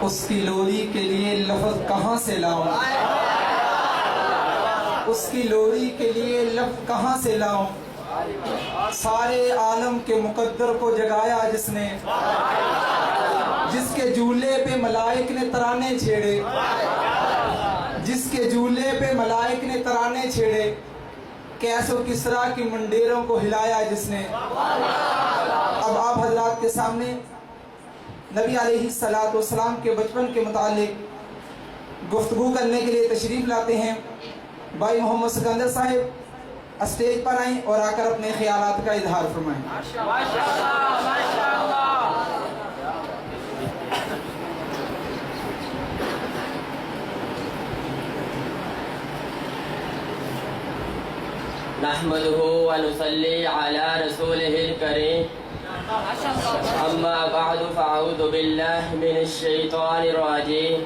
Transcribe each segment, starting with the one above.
اس کی لوری کے لیے لفظ کہاں سے لاؤں، اس کی لوری کے لیے لفظ کہاں سے لاؤں، سارے عالم کے مقدر کو جگایا جس نے، جس کے جھولے پہ ملائک نے ترانے چھیڑے، جس کے جھولے پہ ملائک نے ترانے چھیڑے، کیس و کسریٰ کی منڈیروں کو ہلایا جس نے۔ اب آپ حضرات کے سامنے نبی علیہ السلام کے بچپن کے متعلق گفتگو کرنے کے لیے تشریف لاتے ہیں بھائی محمد سکندر صاحب، اسٹیج پر آئیں اور آ کر اپنے خیالات کا اظہار فرمائیں۔ نحمده ونصلي على رسوله الكريم، اما بعد فاعوذ بالله من الشيطان الرجيم،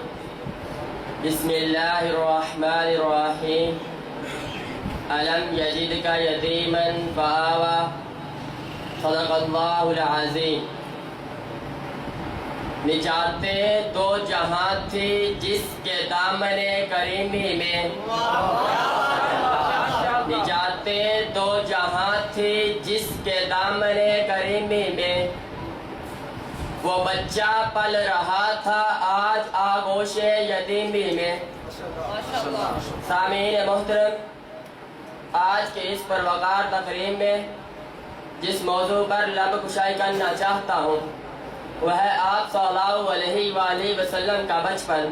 بسم الله الرحمن الرحيم، ألم يجدك يتيما فآوى، صدق الله العظيم۔ نجاتیں دو جہاں تھی جس کے دامن کریمی میں، نجاتیں دو جہاں تھی جس کے دامن کریمی میں، وہ بچہ پل رہا تھا آج آغوش یتیمی میں۔ سامعین محترم، آج کے اس پروقار تقریب میں جس موضوع پر لب کشائی کرنا چاہتا ہوں وہ ہے آپ صلی اللہ علیہ وآلہ وسلم کا بچپن۔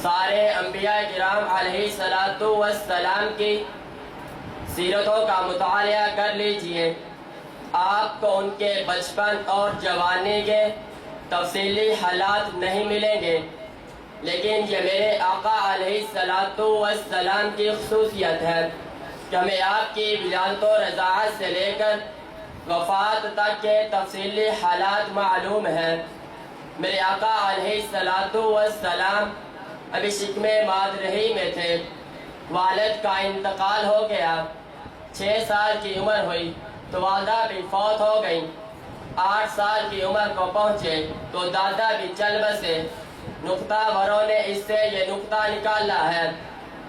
سارے انبیاء کرام علیہ السلام کی سیرتوں کا مطالعہ کر لیجئے، آپ کو ان کے بچپن اور جوانی کے تفصیلی حالات نہیں ملیں گے، لیکن یہ میرے آقا علیہ السلام کی خصوصیت ہے کہ ہمیں آپ کی ولادت و رضاعت سے لے کر وفات تک کے تفصیلی حالات معلوم ہیں۔ میرے آقا علیہ السلام ابھی شکم مادرہی میں تھے، والد کا انتقال ہو گیا، 6 سال کی عمر ہوئی تو والدہ بھی فوت ہو گئیں، 8 سال کی عمر کو پہنچے تو دادا بھی چل بسے۔ نقطہ وروں نے اس سے یہ نقطہ نکالا ہے،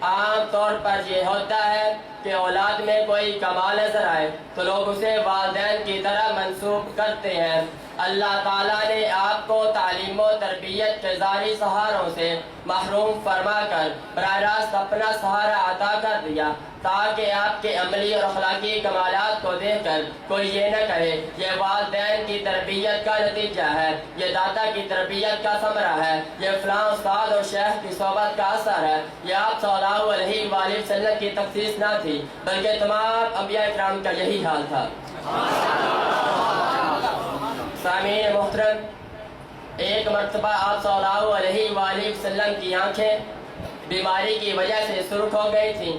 عام طور پر یہ ہوتا ہے کہ اولاد میں کوئی کمال نظر آئے تو لوگ اسے والدین کی طرح منسوب کرتے ہیں۔ اللہ تعالیٰ نے آپ کو تعلیم و تربیت کے ظاہری سہاروں سے محروم فرما کر براہ راست اپنا سہارا عطا کر دیا تاکہ آپ کے عملی اور اخلاقی کمالات کو دیکھ کر کوئی یہ نہ کہے یہ والدین کی تربیت کا نتیجہ ہے، یہ دادا کی تربیت کا ثمرہ ہے، یہ فلاں استاد اور شیخ کی صحبت کا اثر ہے۔ یہ آپ صلی اللہ علیہ وآلہ وسلم کی تخصیص نہ تھی بلکہ تمام انبیاء کرام کا یہی حال تھا۔ سامعین محترم، ایک مرتبہ آپ صلی اللہ علیہ وآلہ وسلم کی آنکھیں بیماری کی وجہ سے سرخ ہو گئی تھیں،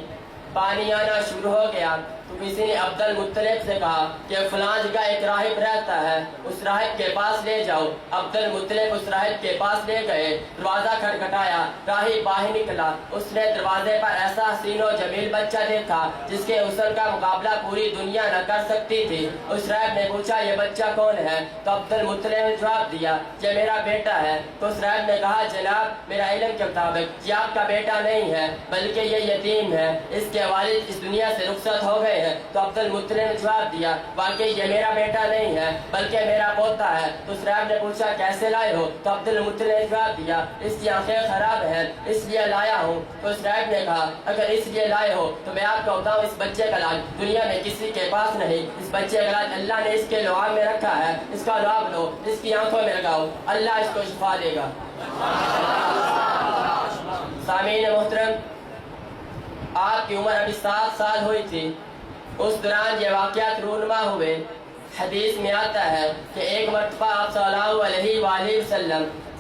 پانی آنا شروع ہو گیا تو کسی نے عبد المطلب سے کہا کہ فلاں جگہ ایک راہب رہتا ہے، اس راہب کے پاس لے جاؤ۔ عبد المطلب اس راہب کے پاس لے گئے، دروازہ کھٹکھٹایا، راہب باہر نکلا، اس نے دروازے پر ایسا حسین و جمیل بچہ دیکھا جس کے حسن کا مقابلہ پوری دنیا نہ کر سکتی تھی۔ اس راہب نے پوچھا یہ بچہ کون ہے؟ تو عبد المطلب نے جواب دیا یہ میرا بیٹا ہے۔ تو اس راہب نے کہا جناب میرا علم کے مطابق یہ آپ کا بیٹا نہیں ہے بلکہ یہ یتیم ہے، اس کے والد اس دنیا سے رخصت ہو گئے ہیں۔ تو عبد المطلب نے جواب دیا واقعی یہ میرا بیٹا نہیں ہے بلکہ میرا پوتا ہے۔ تو اس راہب نے پوچھا کیسے لائے ہو؟ تو عبد المطلب نے جواب دیا اس کی آنکھیں خراب ہیں اس لیے لایا ہوں۔ تو اس راہب نے کہا اگر اس لیے لائے ہو تو میں آپ کو بتاؤں اس بچے کا علاج دنیا میں کسی کے پاس نہیں، اس بچے کا علاج اللہ نے اس کے لعاب میں رکھا ہے، اس کا لعاب لو، اس کی آنکھوں میں لگاؤ، اللہ اس کو شفا دے گا۔ سامعین محترم، آپ کی عمر ابھی 7 سال ہوئی تھی، اس دوران یہ واقعات رونما ہوئے۔ حدیث میں آتا ہے کہ ایک مرتبہ آپ صلی اللہ علیہ وآلہ وسلم